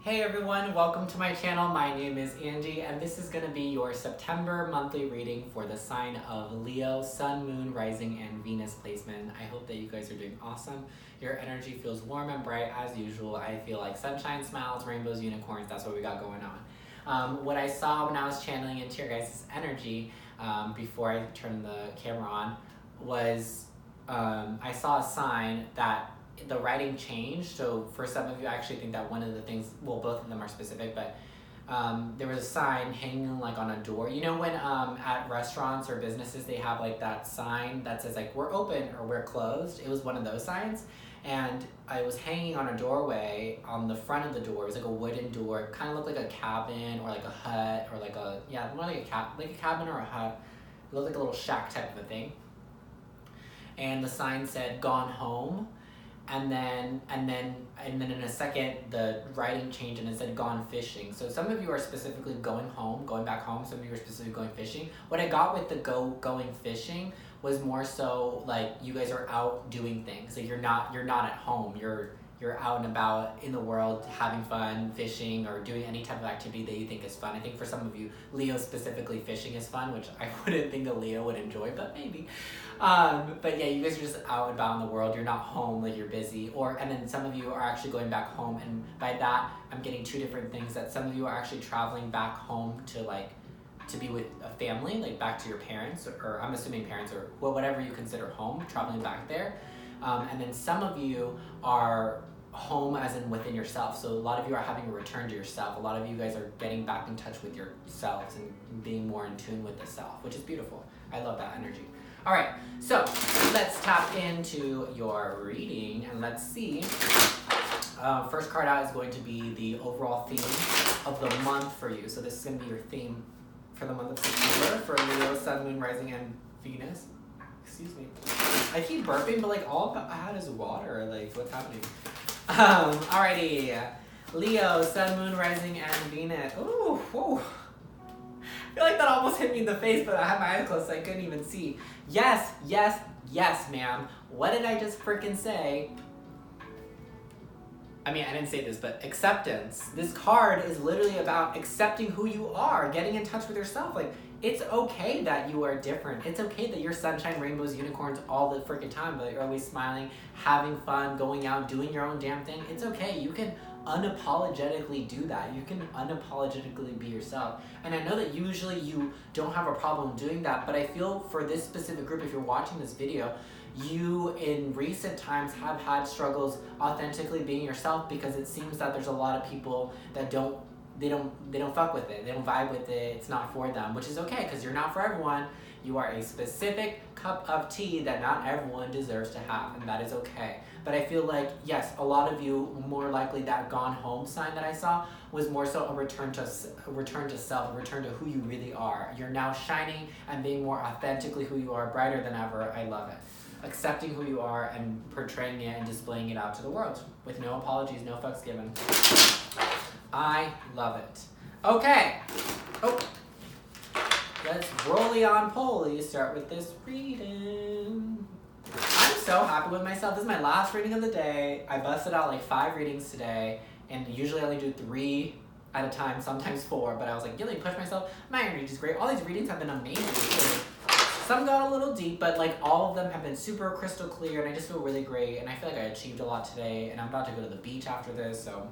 Hey everyone, welcome to my channel. My name is Angie and this is going to be your September monthly reading for the sign of Leo, Sun, Moon, Rising, and Venus placement. I hope that you guys are doing awesome. Your energy feels warm and bright as usual. I feel like sunshine, smiles, rainbows, unicorns. That's what we got going on. What I saw when I was channeling into your guys' energy before I turned the camera on was I saw a sign that the writing changed. So for some of you, I actually think that one of the things, well, both of them are specific, but there was a sign hanging like on a door. You know when at restaurants or businesses they have like that sign that says like we're open or we're closed? It was one of those signs, and I was hanging on a doorway on the front of the door. It was like a wooden door. It kind of looked like a cabin or like a hut or like a, yeah, more like a cabin or a hut. It looked like a little shack type of a thing. And the sign said "Gone Home." And then in a second the writing changed and it said "Gone Fishing." So some of you are specifically going back home. Some of you are specifically going fishing. What I got with the going fishing was more so like you guys are out doing things. Like you're not at home. You're out and about in the world having fun, fishing or doing any type of activity that you think is fun. I think for some of you, Leo specifically, fishing is fun, which I wouldn't think a Leo would enjoy, but maybe. But yeah, you guys are just out and about in the world. You're not home, like you're busy. And then some of you are actually going back home, and by that, I'm getting two different things. That some of you are actually traveling back home to be with a family, like back to your parents, or I'm assuming parents, or whatever you consider home, traveling back there. And then some of you are home as in within yourself. So a lot of you are having a return to yourself. A lot of you guys are getting back in touch with yourselves and being more in tune with the self, which is beautiful. I love that energy. All right, so let's tap into your reading and let's see. First card out is going to be the overall theme of the month for you. So this is going to be your theme for the month of September for Leo, Sun, Moon, Rising, and Venus. Excuse me. I keep burping, but like all I had is water. Like, what's happening? Alrighty. Leo, Sun, Moon, Rising, and Venus. Ooh, whoa. I feel like that almost hit me in the face, but I had my eyes closed so I couldn't even see. Yes, yes, yes, ma'am. What did I just freaking say? I mean, I didn't say this, but acceptance. This card is literally about accepting who you are, getting in touch with yourself. Like, it's okay that you are different. It's okay that you're sunshine, rainbows, unicorns all the freaking time, but you're always smiling, having fun, going out, doing your own damn thing. It's okay. You can unapologetically do that. You can unapologetically be yourself. And I know that usually you don't have a problem doing that, but I feel for this specific group, if you're watching this video, you in recent times have had struggles authentically being yourself, because it seems that there's a lot of people that don't fuck with it. They don't vibe with it. It's not for them, which is okay, because you're not for everyone. You are a specific cup of tea that not everyone deserves to have, and that is okay. But I feel like, yes, a lot of you, more likely that gone home sign that I saw was more so a return to self, a return to who you really are. You're now shining and being more authentically who you are, brighter than ever. I love it. Accepting who you are and portraying it and displaying it out to the world with no apologies, no fucks given. I love it. Okay. Oh. Let's rolly on poly start with this reading. I'm so happy with myself. This is my last reading of the day. I busted out like 5 readings today, and usually I only do 3 at a time, sometimes 4, but I was like, really push myself. My energy is great. All these readings have been amazing. Some got a little deep, but like all of them have been super crystal clear, and I just feel really great, and I feel like I achieved a lot today, and I'm about to go to the beach after this, so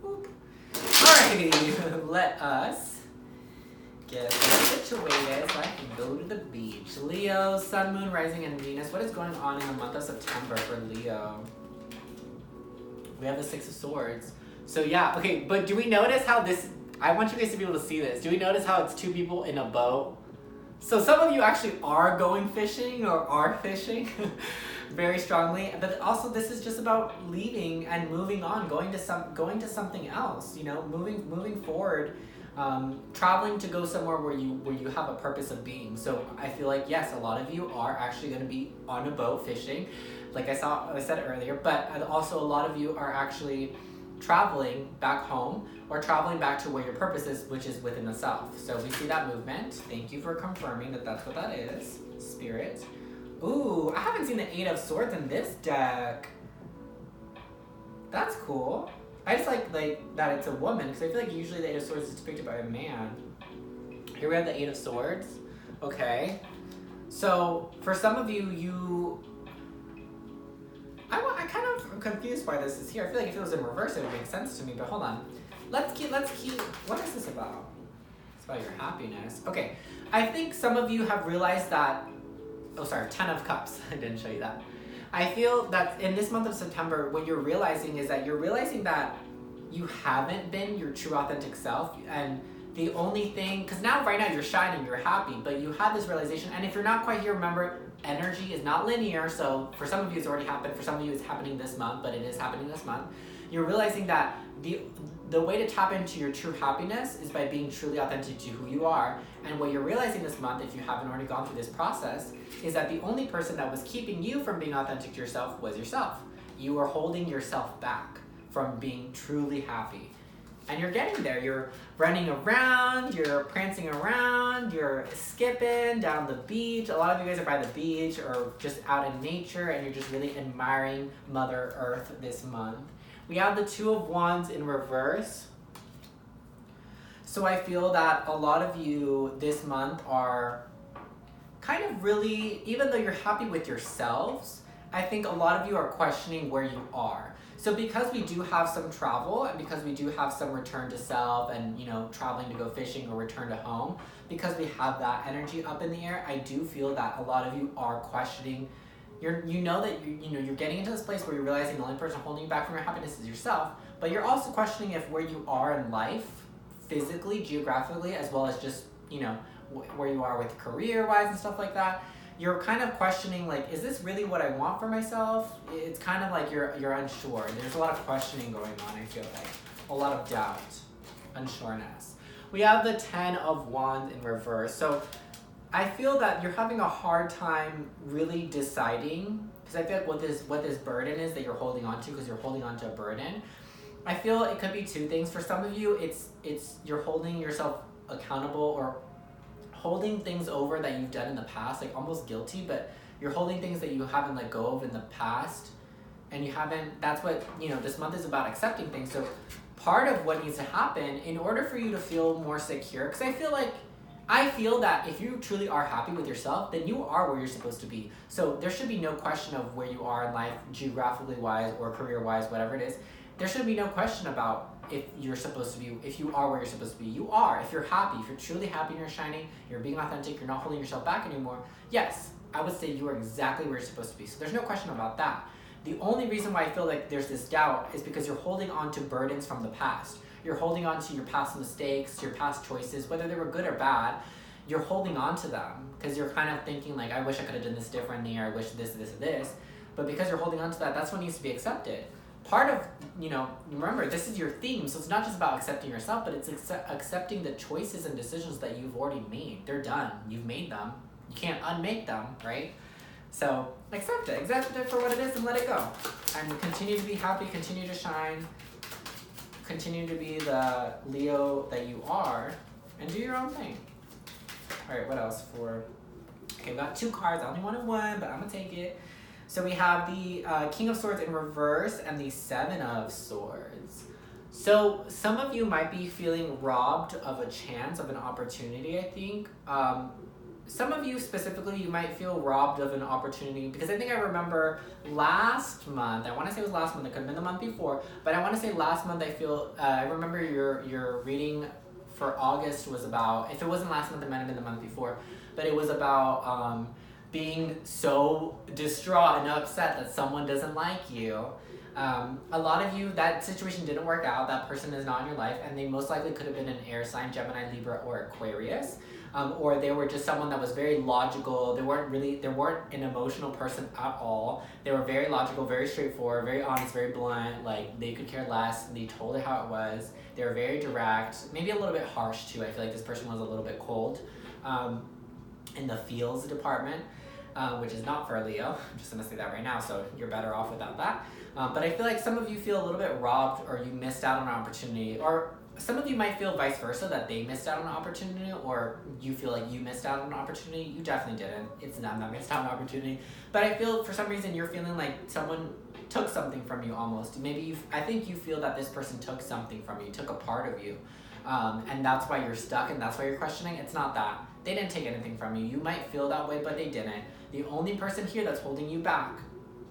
whoop. Alrighty, let us get situated so I can go to the beach. Leo, Sun, Moon, Rising, and Venus. What is going on in the month of September for Leo? We have the 6 of Swords. So yeah, okay, but do we notice how this, I want you guys to be able to see this. Do we notice how it's 2 people in a boat? So some of you actually are going fishing or are fishing very strongly, but also this is just about leaving and moving on, going to something else, you know, moving forward, traveling to go somewhere where you have a purpose of being. So I feel like, yes, a lot of you are actually going to be on a boat fishing, like I said earlier, but also a lot of you are actually traveling back home or traveling back to where your purpose is, which is within the self. So we see that movement. Thank you for confirming that that's what that is, Spirit. Ooh, I haven't seen the 8 of Swords in this deck. That's cool. I just like that it's a woman, because I feel like usually the Eight of Swords is depicted by a man. Here we have the Eight of Swords. Okay. So for some of you, I kind of confused why this is here. I feel like if it was in reverse, it would make sense to me. But hold on. Let's keep. What is this about? It's about your happiness. Okay. I think some of you have realized that. Oh, sorry. 10 of Cups. I didn't show you that. I feel that in this month of September, what you're realizing is that you're realizing that you haven't been your true authentic self, and the only thing, because now right now you're shining, you're happy, but you had this realization, and if you're not quite here, remember, energy is not linear, so for some of you it's already happened, for some of you it's happening this month, but it is happening this month. You're realizing that the way to tap into your true happiness is by being truly authentic to who you are, and what you're realizing this month, if you haven't already gone through this process, is that the only person that was keeping you from being authentic to yourself was yourself. You were holding yourself back from being truly happy. And you're getting there. You're running around, you're prancing around, you're skipping down the beach. A lot of you guys are by the beach or just out in nature, and you're just really admiring Mother Earth this month. We have the Two of Wands in reverse. So I feel that a lot of you this month are kind of really, even though you're happy with yourselves, I think a lot of you are questioning where you are. So because we do have some travel, and because we do have some return to self and, you know, traveling to go fishing or return to home, because we have that energy up in the air, I do feel that a lot of you are questioning. You're getting into this place where you're realizing the only person holding you back from your happiness is yourself, but you're also questioning if where you are in life, physically, geographically, as well as just, you know, where you are with career-wise and stuff like that, you're kind of questioning, like, is this really what I want for myself? It's kind of like you're unsure. There's a lot of questioning going on, I feel like. A lot of doubt, unsureness. We have the 10 of Wands in reverse. So I feel that you're having a hard time really deciding, because I feel like what this burden is that you're holding on to, because you're holding on to a burden. I feel it could be two things. For some of you, it's you're holding yourself accountable or holding things over that you've done in the past, like almost guilty, but you're holding things that you haven't let go of in the past, and you haven't, that's what, you know, this month is about, accepting things. So part of what needs to happen in order for you to feel more secure, because I feel that if you truly are happy with yourself, then you are where you're supposed to be. So there should be no question of where you are in life, geographically wise or career wise, whatever it is. There should be no question about if you're supposed to be, if you are where you're supposed to be. You are. If you're happy, if you're truly happy and you're shining, you're being authentic, you're not holding yourself back anymore, yes, I would say you are exactly where you're supposed to be. So there's no question about that. The only reason why I feel like there's this doubt is because you're holding on to burdens from the past. You're holding on to your past mistakes, your past choices, whether they were good or bad. You're holding on to them because you're kind of thinking like, I wish I could have done this differently, or I wish this. But because you're holding on to that, that's what needs to be accepted. Part of, you know, remember, this is your theme, so it's not just about accepting yourself, but it's accepting the choices and decisions that you've already made. They're done. You've made them. You can't unmake them, right? So accept it for what it is and let it go. And continue to be happy, continue to shine, continue to be the Leo that you are, and do your own thing. All right, what else for... Okay, we got two cards. I only wanted one, but I'm going to take it. So we have the King of Swords in reverse and the Seven of Swords. So some of you might be feeling robbed of a chance, of an opportunity, I think. Some of you specifically, you might feel robbed of an opportunity, because I think I remember last month, I want to say it was last month, it could have been the month before, but I want to say last month, I remember your reading for August was about, if it wasn't last month, it might have been the month before, but it was about being so distraught and upset that someone doesn't like you. A lot of you, that situation didn't work out, that person is not in your life, and they most likely could have been an air sign, Gemini, Libra, or Aquarius. Or they were just someone that was very logical. They weren't an emotional person at all. They were very logical, very straightforward, very honest, very blunt. Like, they could care less. They told it how it was. They were very direct, maybe a little bit harsh too. I feel like this person was a little bit cold in the feels department, which is not for a Leo. I'm just gonna say that right now, so you're better off without that. But I feel like some of you feel a little bit robbed, or you missed out on an opportunity, or some of you might feel vice versa, that they missed out on an opportunity, or you feel like you missed out on an opportunity. You definitely didn't. It's not missed out on an opportunity. But I feel for some reason you're feeling like someone took something from you almost. Maybe I think you feel that this person took something from you, took a part of you. And that's why you're stuck, and that's why you're questioning. It's not that. They didn't take anything from you. You might feel that way, but they didn't. The only person here that's holding you back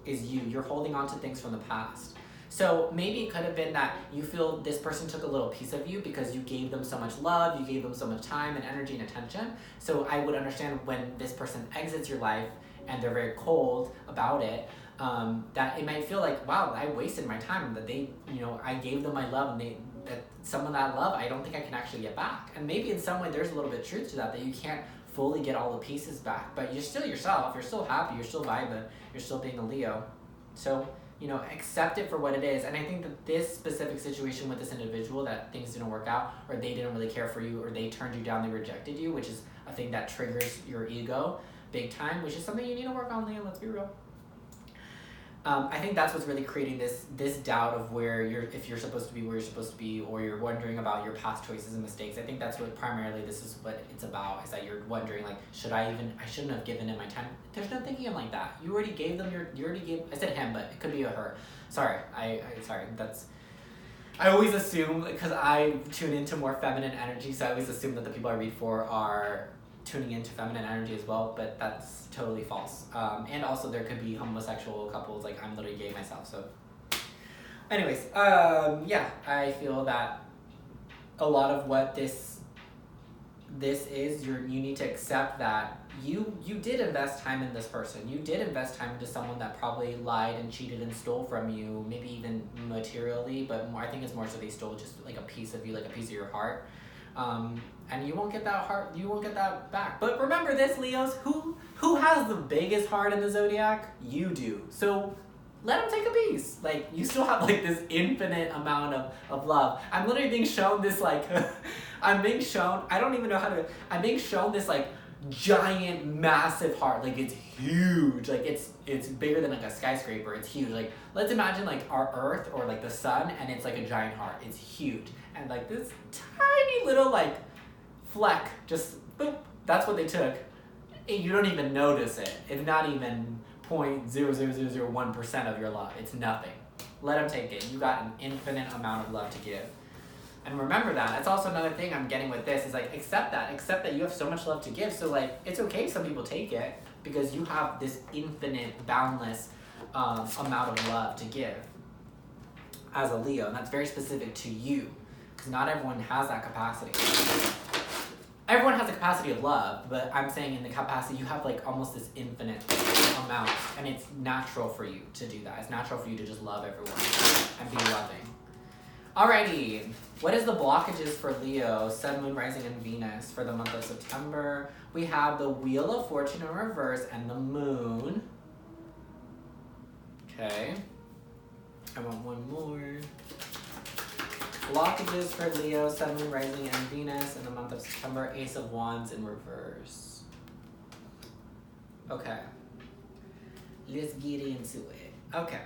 is you. You're holding on to things from the past. So maybe it could have been that you feel this person took a little piece of you because you gave them so much love, you gave them so much time and energy and attention. So I would understand when this person exits your life and they're very cold about it, that it might feel like, wow, I wasted my time, that they, I gave them my love, and that some of that love I don't think I can actually get back. And maybe in some way there's a little bit of truth to that you can't fully get all the pieces back, but you're still yourself, you're still happy, you're still vibing, you're still being a Leo. So accept it for what it is. And I think that this specific situation with this individual, that things didn't work out, or they didn't really care for you, or they turned you down, they rejected you, which is a thing that triggers your ego big time, which is something you need to work on, Leo, let's be real. I think that's what's really creating this doubt of if you're supposed to be where you're supposed to be, or you're wondering about your past choices and mistakes. I think that's what primarily this is what it's about, is that you're wondering, like, I shouldn't have given him my time. There's no thinking of like that. You already gave them I said him, but it could be a her. Sorry, I always assume, because I tune into more feminine energy, so I always assume that the people I read for are tuning into feminine energy as well, but that's totally false. And also there could be homosexual couples, like I'm literally gay myself, so anyways, I feel that a lot of what this is, you need to accept that you did invest time in this person. You did invest time into someone that probably lied and cheated and stole from you, maybe even materially, but I think it's more so they stole just like a piece of you, like a piece of your heart. And you won't get that back. But remember this, Leos, who has the biggest heart in the zodiac? You do. So let them take a piece. Like, you still have like this infinite amount of love. I'm literally being shown this like, I'm being shown this like giant, massive heart. Like, it's huge. Like, it's bigger than like a skyscraper. It's huge. Like, let's imagine like our Earth or like the sun, and it's like a giant heart. It's huge. And like this tiny little like fleck, just boop, that's what they took. You don't even notice it. It's not even 0.00001% of your love. It's nothing. Let them take it. You got an infinite amount of love to give. And remember that. That's also another thing I'm getting with this, is like, accept that you have so much love to give. So like, it's okay if some people take it, because you have this infinite, boundless amount of love to give as a Leo, and that's very specific to you, because not everyone has that capacity. Everyone has the capacity of love, but I'm saying in the capacity, you have like almost this infinite amount, and it's natural for you to do that. It's natural for you to just love everyone and be loving. Alrighty, what is the blockages for Leo, Sun, Moon, Rising, and Venus for the month of September? We have the Wheel of Fortune in reverse and the Moon. Okay, I want one more. Blockages for Leo, Sun, Moon, Rising, and Venus in the month of September. Ace of Wands in reverse. Okay. Let's get into it. Okay.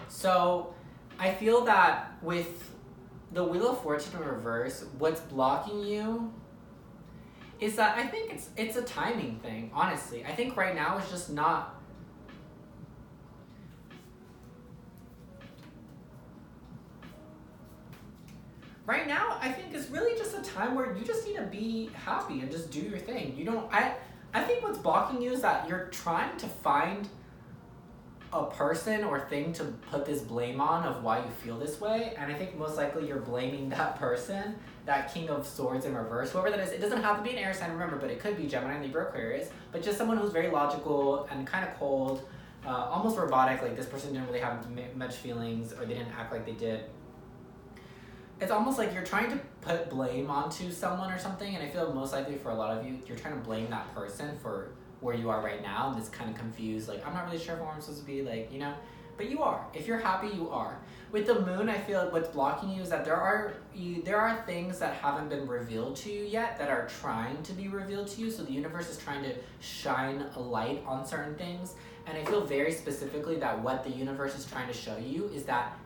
So, I feel that with the Wheel of Fortune in reverse, what's blocking you is that I think it's a timing thing, honestly. I think right now it's just not... Right now, I think it's really just a time where you just need to be happy and just do your thing. I think what's blocking you is that you're trying to find a person or thing to put this blame on of why you feel this way. And I think most likely you're blaming that person, that King of Swords in reverse, whoever that is. It doesn't have to be an air sign, remember, but it could be Gemini, Libra, Aquarius. But just someone who's very logical and kind of cold, almost robotic, like this person didn't really have much feelings, or they didn't act like they did. It's almost like you're trying to put blame onto someone or something, and I feel most likely for a lot of you, you're trying to blame that person for where you are right now, and it's kind of confused, like, I'm not really sure where I'm supposed to be, like, but you are. If you're happy, you are. With the moon, I feel like what's blocking you is that there are things that haven't been revealed to you yet that are trying to be revealed to you. So the universe is trying to shine a light on certain things. And I feel very specifically that what the universe is trying to show you is that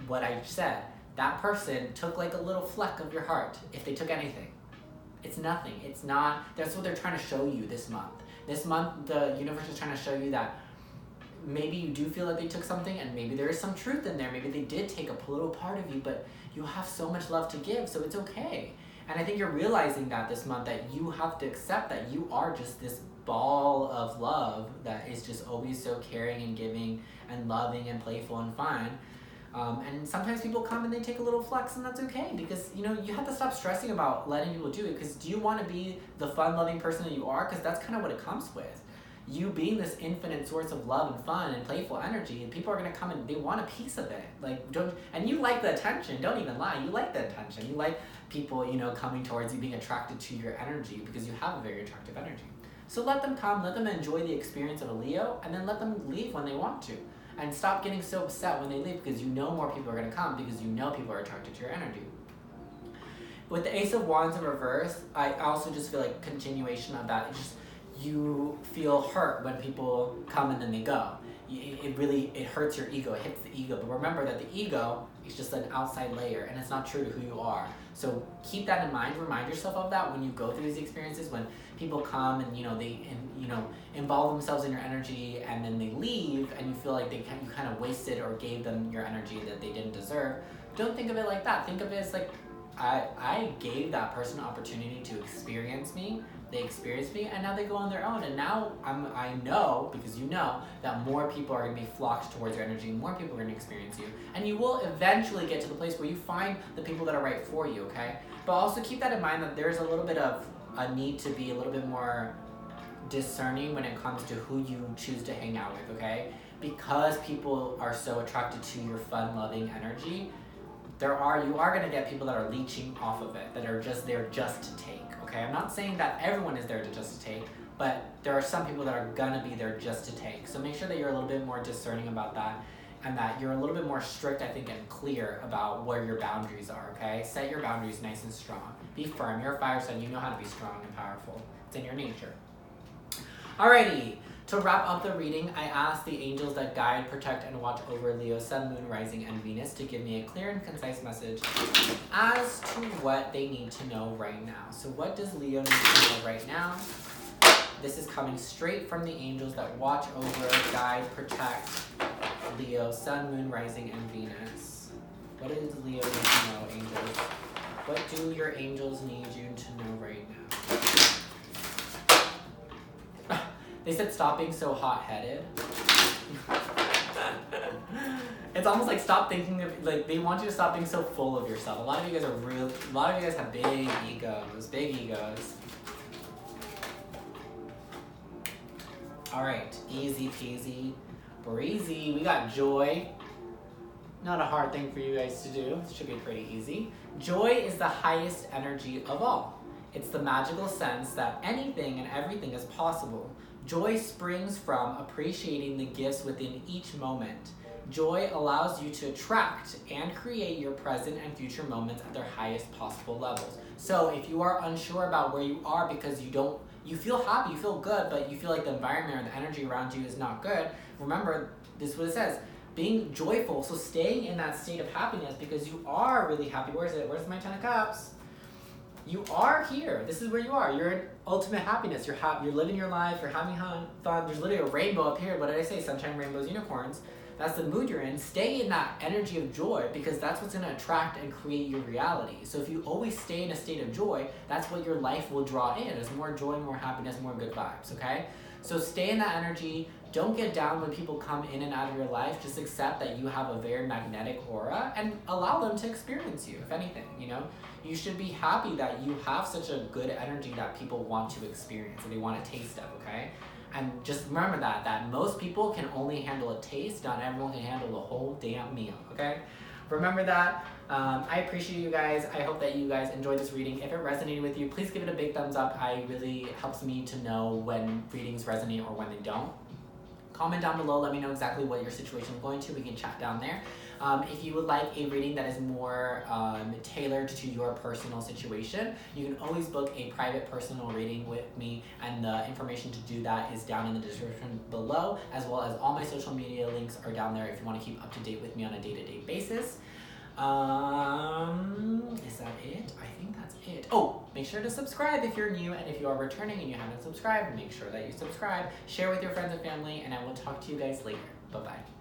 what I said, that person took like a little fleck of your heart, if they took anything. It's nothing. It's not, that's what they're trying to show you this month. This month, the universe is trying to show you that maybe you do feel like they took something, and maybe there is some truth in there. Maybe they did take a little part of you, but you have so much love to give, so it's okay. And I think you're realizing that this month, that you have to accept that you are just this ball of love that is just always so caring and giving and loving and playful and fun. And sometimes people come and they take a little flex, and that's okay, because you have to stop stressing about letting people do it. Because do you want to be the fun-loving person that you are? Because that's kind of what it comes with. You being this infinite source of love and fun and playful energy, and people are gonna come and they want a piece of it. And you like the attention. Don't even lie. You like the attention. You like people, coming towards you, being attracted to your energy because you have a very attractive energy. So let them come. Let them enjoy the experience of a Leo, and then let them leave when they want to. And stop getting so upset when they leave, because more people are going to come, because people are attracted to your energy. With the Ace of Wands in reverse, I also just feel like continuation of that. It's just you feel hurt when people come and then they go. It hurts your ego. It hits the ego. But remember that the ego is just an outside layer, and it's not true to who you are. So keep that in mind. Remind yourself of that when you go through these experiences. When people come and they involve themselves in your energy, and then they leave, and you feel like you kind of wasted or gave them your energy that they didn't deserve. Don't think of it like that. Think of it as like, I gave that person an opportunity to experience me. They experienced me, and now they go on their own. And now I know, because that more people are going to be flocked towards your energy, more people are going to experience you. And you will eventually get to the place where you find the people that are right for you, okay? But also keep that in mind, that there's a little bit of a need to be a little bit more discerning when it comes to who you choose to hang out with, okay? Because people are so attracted to your fun-loving energy, you are going to get people that are leeching off of it, that are just there just to take, okay? I'm not saying that everyone is there to just to take, but there are some people that are going to be there just to take. So make sure that you're a little bit more discerning about that, and that you're a little bit more strict, I think, and clear about where your boundaries are, okay? Set your boundaries nice and strong. Be firm. You're a fire sign. You know how to be strong and powerful. It's in your nature. Alrighty. To wrap up the reading, I asked the angels that guide, protect, and watch over Leo, Sun, Moon, Rising, and Venus to give me a clear and concise message as to what they need to know right now. So what does Leo need to know right now? This is coming straight from the angels that watch over, guide, protect Leo, Sun, Moon, Rising, and Venus. What does Leo need to know, angels? What do your angels need you to know right now? They said stop being so hot-headed. It's almost like stop thinking of, like, they want you to stop being so full of yourself. A lot of you guys have big egos. All right, easy peasy, breezy. We got joy. Not a hard thing for you guys to do. It should be pretty easy. Joy is the highest energy of all. It's the magical sense that anything and everything is possible. Joy springs from appreciating the gifts within each moment. Joy allows you to attract and create your present and future moments at their highest possible levels. So if you are unsure about where you are because you feel happy, you feel good, but you feel like the environment or the energy around you is not good, remember, this is what it says, being joyful. So staying in that state of happiness because you are really happy. Where is it? Where's my 10 of Cups? You are here. This is where you are. You're in ultimate happiness. You're living your life. You're having fun. There's literally a rainbow up here. What did I say? Sunshine, rainbows, unicorns. That's the mood you're in. Stay in that energy of joy, because that's what's going to attract and create your reality. So if you always stay in a state of joy, that's what your life will draw in. Is more joy, more happiness, more good vibes, okay? So stay in that energy. Don't get down when people come in and out of your life. Just accept that you have a very magnetic aura and allow them to experience you, if anything, You should be happy that you have such a good energy that people want to experience and they want a taste of, okay? And just remember that most people can only handle a taste. Not everyone can handle the whole damn meal, okay? Remember that. I appreciate you guys. I hope that you guys enjoyed this reading. If it resonated with you, please give it a big thumbs up. It really helps me to know when readings resonate or when they don't. comment down below. Let me know exactly what your situation is going to. We can chat down there. If you would like a reading that is more tailored to your personal situation, you can always book a private personal reading with me, and the information to do that is down in the description below, as well as all my social media links are down there if you want to keep up to date with me on a day-to-day basis. Is that it? I think that's it. Oh, make sure to subscribe if you're new, and if you are returning and you haven't subscribed, make sure that you subscribe, share with your friends and family, and I will talk to you guys later. Bye-bye.